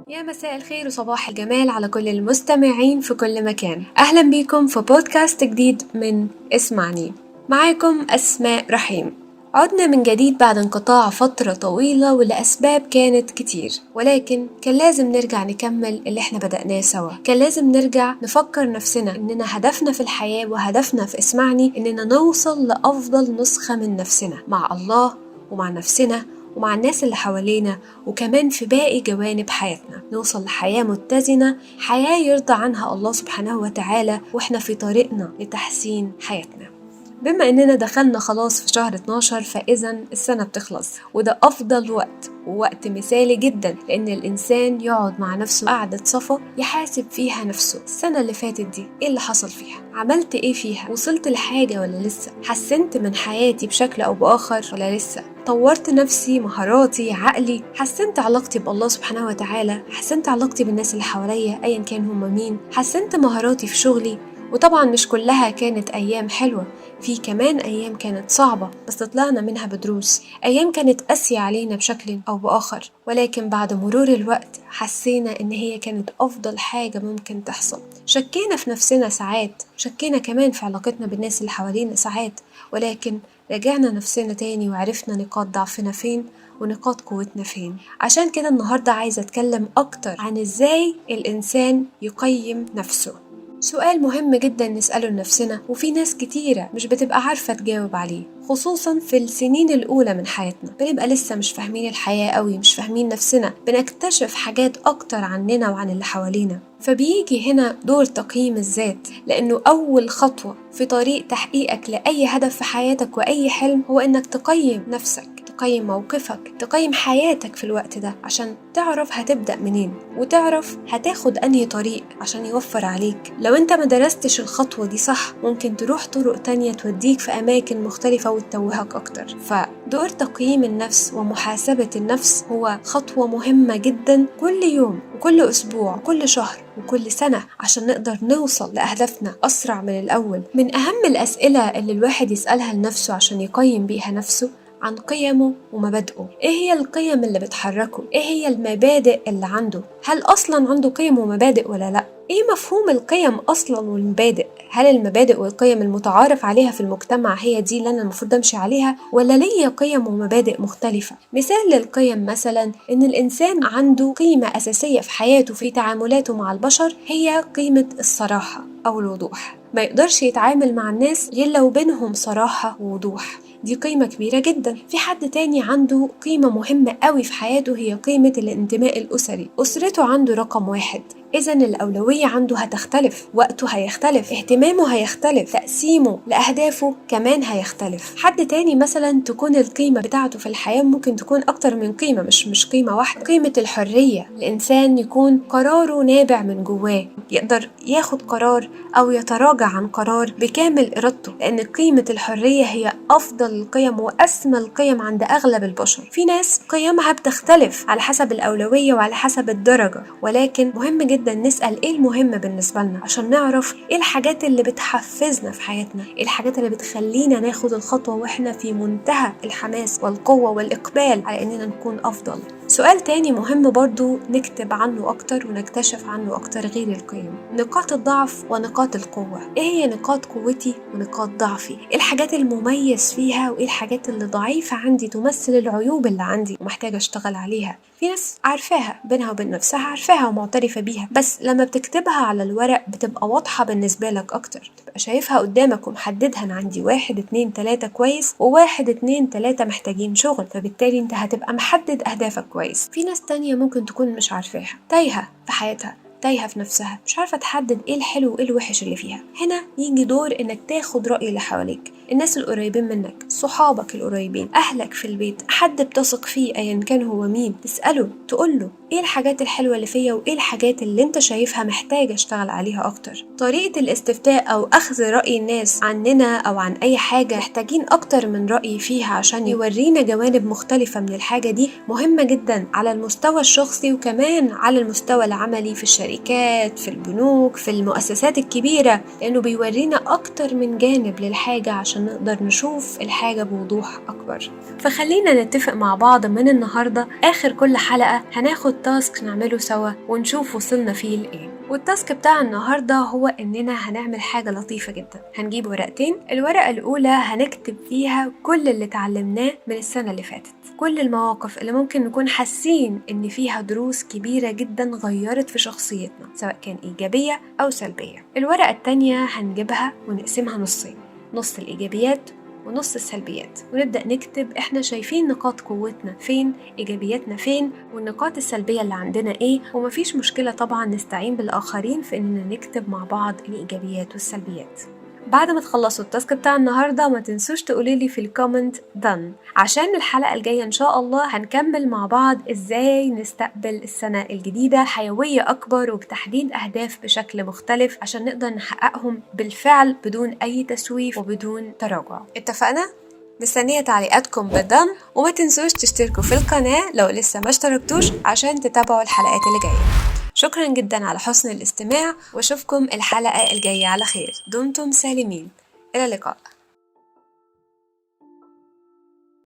يا مساء الخير وصباح الجمال على كل المستمعين في كل مكان. أهلا بيكم في بودكاست جديد من اسمعني. معاكم أسماء رحيم. عدنا من جديد بعد انقطاع فترة طويلة ولأسباب كانت كتير، ولكن كان لازم نرجع نكمل اللي احنا بدأناه سوا. كان لازم نرجع نفكر نفسنا إننا هدفنا في الحياة وهدفنا في اسمعني إننا نوصل لأفضل نسخة من نفسنا مع الله ومع نفسنا ومع الناس اللي حوالينا، وكمان في باقي جوانب حياتنا نوصل لحياة متزنة، حياة يرضى عنها الله سبحانه وتعالى واحنا في طريقنا لتحسين حياتنا. بما اننا دخلنا خلاص في شهر 12 فاذا السنة بتخلص، وده افضل ووقت مثالي جدا لان الانسان يقعد مع نفسه قعدة صفا يحاسب فيها نفسه. السنة اللي فاتت دي ايه اللي حصل فيها؟ عملت ايه فيها؟ وصلت لحاجة ولا لسه؟ حسنت من حياتي بشكل او باخر ولا لسه؟ طورت نفسي، مهاراتي، عقلي، حسنت علاقتي بالله سبحانه وتعالى، حسنت علاقتي بالناس اللي حواليا ايا كان هم مين، حسنت مهاراتي في شغلي. وطبعا مش كلها كانت ايام حلوة، في كمان أيام كانت صعبة بس طلعنا منها بدروس، أيام كانت قاسية علينا بشكل أو بآخر، ولكن بعد مرور الوقت حسينا إن هي كانت أفضل حاجة ممكن تحصل. شكينا في نفسنا ساعات، شكينا كمان في علاقتنا بالناس اللي حوالينا ساعات، ولكن رجعنا نفسنا تاني وعرفنا نقاط ضعفنا فين ونقاط قوتنا فين. عشان كده النهاردة عايزة أتكلم أكتر عن إزاي الإنسان يقيم نفسه. سؤال مهم جدا نسأله لنفسنا، وفي ناس كتيرة مش بتبقى عارفة تجاوب عليه، خصوصا في السنين الأولى من حياتنا. بنبقى لسه مش فاهمين الحياة قوي، مش فاهمين نفسنا، بنكتشف حاجات أكتر عننا وعن اللي حوالينا. فبيجي هنا دور تقييم الذات، لأنه أول خطوة في طريق تحقيقك لأي هدف في حياتك وأي حلم هو إنك تقيم نفسك، تقيم موقفك، تقيم حياتك في الوقت ده عشان تعرف هتبدأ منين وتعرف هتاخد أنهي طريق عشان يوفر عليك. لو انت ما درستش الخطوة دي صح ممكن تروح طرق تانية توديك في أماكن مختلفة وتتوهك أكتر. فدور تقييم النفس ومحاسبة النفس هو خطوة مهمة جدا كل يوم وكل أسبوع وكل شهر وكل سنة عشان نقدر نوصل لأهدافنا أسرع من الأول. من أهم الأسئلة اللي الواحد يسألها لنفسه عشان يقيم بيها نفسه عن قيمه ومبادئه. ايه هي القيم اللي بتحركه؟ ايه هي المبادئ اللي عنده؟ هل اصلا عنده قيم ومبادئ ولا لا؟ ايه مفهوم القيم اصلا والمبادئ؟ هل المبادئ والقيم المتعارف عليها في المجتمع هي دي اللي انا المفروض امشي عليها، ولا ليا قيم ومبادئ مختلفة؟ مثال للقيم مثلا ان الانسان عنده قيمة اساسية في حياته في تعاملاته مع البشر، هي قيمة الصراحة او الوضوح. ما يقدرش يتعامل مع الناس غير لو بينهم صراحة ووضوح، دي قيمة كبيرة جدا. في حد تاني عنده قيمة مهمة قوي في حياته، هي قيمة الانتماء الأسري، أسرته عنده رقم واحد، إذا الأولوية عنده هتختلف، وقته هيختلف، اهتمامه هيختلف، تقسيمه لأهدافه كمان هيختلف. حد تاني مثلا تكون القيمة بتاعته في الحياة ممكن تكون أكتر من قيمة، مش قيمة واحدة. قيمة الحرية، الإنسان يكون قراره نابع من جواه، يقدر ياخد قرار أو يتراجع عن قرار بكامل إرادته، لأن قيمة الحرية هي أفضل القيم وأسمى القيم عند أغلب البشر. في ناس قيمها بتختلف على حسب الأولوية وعلى حسب الدرجة، ولكن مهم جدا نسأل ايه المهم بالنسبة لنا عشان نعرف ايه الحاجات اللي بتحفزنا في حياتنا، ايه الحاجات اللي بتخلينا ناخد الخطوة واحنا في منتهى الحماس والقوة والإقبال على اننا نكون أفضل. سؤال تاني مهم برضو نكتب عنه أكتر ونكتشف عنه أكتر غير القيم، نقاط الضعف ونقاط القوة. إيه هي نقاط قوتي ونقاط ضعفي؟ إيه الحاجات المميز فيها وإيه الحاجات اللي ضعيفة عندي تمثل العيوب اللي عندي ومحتاجة أشتغل عليها؟ في ناس عارفاها بينها وبين نفسها، عارفاها ومعترفة بيها، بس لما بتكتبها على الورق بتبقى واضحة بالنسبة لك أكتر، تبقى شايفها قدامك ومحددها. أنا عندي 1 2 3 كويس و1 2 3 محتاجين شغل، فبالتالي أنت هتبقى محدد أهدافك كويس. في ناس تانية ممكن تكون مش عارفاها، تايهة في حياتها، تايهة في نفسها، مش عارفة تحدد ايه الحلو وايه الوحش اللي فيها. هنا يجي دور انك تاخد رأي اللي حواليك، الناس القريبين منك، صحابك القريبين، اهلك في البيت، حد بتثق فيه ايا كان هو مين، تسأله تقوله ايه الحاجات الحلوة اللي فيا وايه الحاجات اللي انت شايفها محتاجة اشتغل عليها اكتر. طريقة الاستفتاء او اخذ رأي الناس عننا او عن اي حاجة محتاجين اكتر من رأي فيها عشان يورينا جوانب مختلفة من الحاجة دي، مهمة جدا على المستوى الشخصي وكمان على المستوى العملي في الشركات، في البنوك، في المؤسسات الكبيرة، لانه بيورينا اكتر من جانب للحاجة عشان عشان نقدر نشوف الحاجة بوضوح أكبر. فخلينا نتفق مع بعض من النهاردة آخر كل حلقة هناخد تاسك نعمله سوا ونشوف وصلنا فيه لإيه. والتاسك بتاع النهاردة هو إننا هنعمل حاجة لطيفة جدا. هنجيب ورقتين، الورقة الأولى هنكتب فيها كل اللي اتعلمناه من السنة اللي فاتت، كل المواقف اللي ممكن نكون حاسين إن فيها دروس كبيرة جدا غيرت في شخصيتنا سواء كان إيجابية أو سلبية. الورقة التانية هنجيبها ونقسمها نصين، نص الإيجابيات ونص السلبيات، ونبدأ نكتب إحنا شايفين نقاط قوتنا فين، إيجابياتنا فين، والنقاط السلبية اللي عندنا إيه. ومفيش مشكلة طبعا نستعين بالآخرين في إننا نكتب مع بعض الإيجابيات والسلبيات. بعد ما تخلصوا التاسك بتاع النهاردة ما تنسوش تقوليلي في الكومنت done، عشان الحلقة الجاية إن شاء الله هنكمل مع بعض إزاي نستقبل السنة الجديدة حيوية أكبر وبتحديد أهداف بشكل مختلف عشان نقدر نحققهم بالفعل بدون أي تسويف وبدون تراجع. اتفقنا؟ مستنية تعليقاتكم بالدن، وما تنسوش تشتركوا في القناة لو لسه ما اشتركتوش عشان تتابعوا الحلقات اللي جاية. شكرا جدا على حسن الاستماع، واشوفكم الحلقة الجاية على خير. دمتم سالمين، إلى اللقاء.